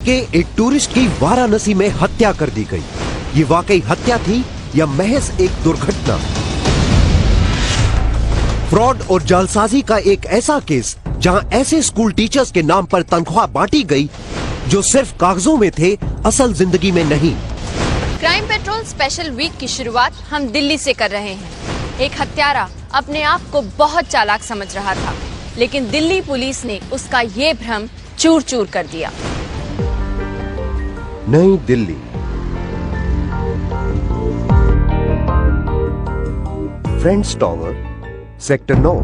कि एक टूरिस्ट की वाराणसी में हत्या कर दी गई। ये वाकई हत्या थी या महज एक दुर्घटना? फ्रॉड और जालसाजी का एक ऐसा केस जहां ऐसे स्कूल टीचर्स के नाम पर तनख्वाह बांटी गई जो सिर्फ कागजों में थे, असल जिंदगी में नहीं। क्राइम पेट्रोल स्पेशल वीक की शुरुआत हम दिल्ली से कर रहे हैं। एक हत्यारा अपने आप को बहुत चालाक समझ रहा था, लेकिन दिल्ली पुलिस ने उसका ये भ्रम चूर चूर कर दिया। नई Delhi, friends tower, sector 9,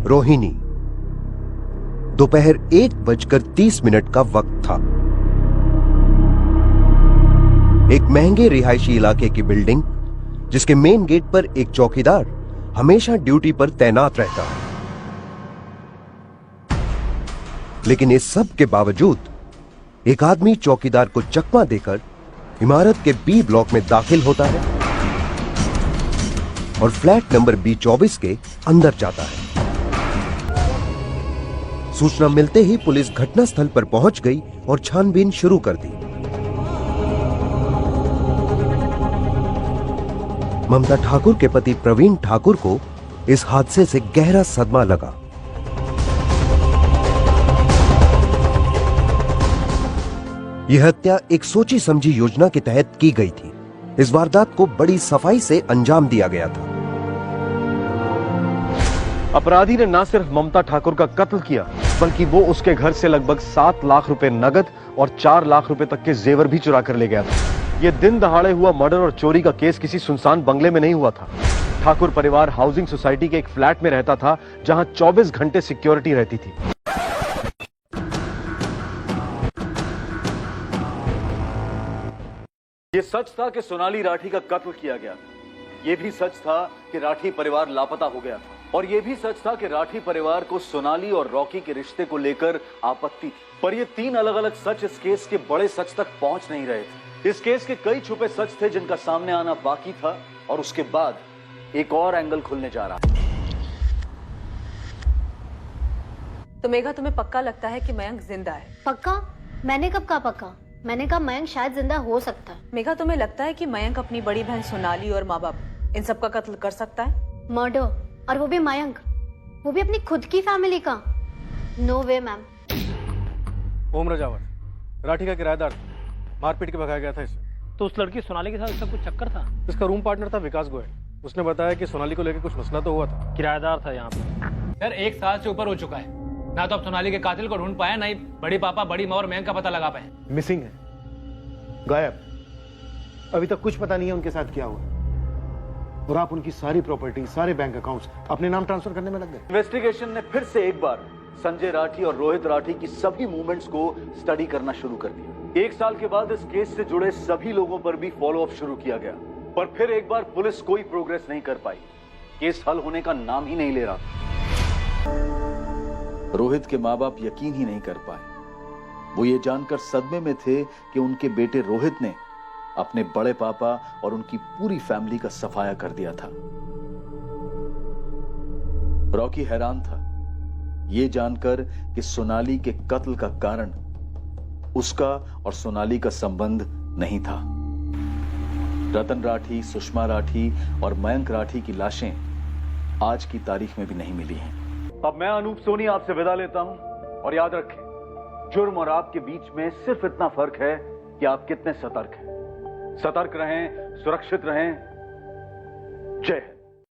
Rohini. दोपहर 1:30 का वक्त था। एक महंगे रिहायशी इलाके की बिल्डिंग, जिसके मेन गेट पर एक चौकीदार हमेशा ड्यूटी पर तैनात रहता है। लेकिन इस सब के बावजूद एक आदमी चौकीदार को चकमा देकर इमारत के बी ब्लॉक में दाखिल होता है और फ्लैट नंबर B24 के अंदर जाता है। सूचना मिलते ही पुलिस घटनास्थल पर पहुंच गई और छानबीन शुरू कर दी। ममता ठाकुर के पति प्रवीण ठाकुर को इस हादसे से गहरा सदमा लगा। यह हत्या एक सोची समझी योजना के तहत की गई थी। इस वारदात को बड़ी सफाई से अंजाम दिया गया था। अपराधी ने न सिर्फ ममता ठाकुर का कत्ल किया, बल्कि वो उसके घर से लगभग 7 लाख रुपए नगद और 4 लाख रुपए तक के जेवर भी चुरा कर ले गया था। यह दिन दहाड़े हुआ मर्डर और चोरी का केस किसी सुनसान बंगले में नहीं हुआ था। ठाकुर परिवार हाउसिंग सोसाइटी के एक फ्लैट में रहता था, जहां 24 घंटे सिक्योरिटी रहती थी। ये सच था कि सोनाली राठी का कत्ल किया गया था। यह भी सच था कि राठी परिवार लापता हो गया था। और यह भी सच था कि राठी परिवार को सोनाली और रॉकी के रिश्ते को लेकर आपत्ति थी। पर ये 3 अलग अलग सच इस केस के बड़े सच तक पहुंच नहीं रहे थे। इस केस के कई छुपे सच थे जिनका सामने आना बाकी था, और उसके बाद एक और एंगल खुलने जा रहा है। तो मेघा, तुम्हें पक्का लगता है कि मयंक जिंदा है? पक्का? मैंने कब कहा पक्का? मैंने कहा मयंक शायद जिंदा हो सकता है। मेघा, तुम्हें लगता है कि मयंक अपनी बड़ी बहन सोनाली और माँ बाप इन सब का कत्ल कर सकता है? मर्डर, और वो भी मयंक, वो भी अपनी खुद की फैमिली का? नो वे मैम। ओम राजावत राठी का किराएदार, मारपीट के भगाया गया था इसे। तो उस लड़की सोनाली के साथ इसका कुछ चक्कर था? इसका रूम पार्टनर था विकास गोयल। उसने बताया कि सोनाली को लेकर कुछ मसला तो हुआ था। किराएदार था यहाँ पे। सर 1 साल से ऊपर हो चुका है, ना तो अब सोनाली के कातिल को ढूंढ पाया, ना ही बड़ी पापा, बड़ी माँ और मयंक का पता लगा पाए। मिसिंग है, गायब। अभी तक कुछ पता नहीं है उनके साथ क्या हुआ, और आप उनकी सारी प्रॉपर्टी, सारे बैंक अकाउंट्स अपने नाम ट्रांसफर करने में लग गए। इन्वेस्टिगेशन ने फिर से एक बार संजय राठी और रोहित राठी की सभी मूवमेंट्स को स्टडी करना शुरू कर दिया। 1 साल के बाद इस केस से जुड़े सभी लोगों पर भी फॉलो अप शुरू किया गया, पर फिर एक बार पुलिस कोई प्रोग्रेस नहीं कर पाई। केस हल होने का नाम ही नहीं ले रहा। रोहित के माँ बाप यकीन ही नहीं कर पाए। वो ये जानकर सदमे में थे कि उनके बेटे रोहित ने अपने बड़े पापा और उनकी पूरी फैमिली का सफाया कर दिया था। रॉकी हैरान था ये जानकर कि सोनाली के कत्ल का कारण उसका और सोनाली का संबंध नहीं था। रतन राठी, सुषमा राठी और मयंक राठी की लाशें आज की तारीख में भी नहीं मिली हैं। अब मैं अनूप सोनी आपसे विदा लेता हूं, और याद रखें, जुर्म और आपके बीच में सिर्फ इतना फर्क है कि आप कितने सतर्क हैं। सतर्क रहें, सुरक्षित रहें। जय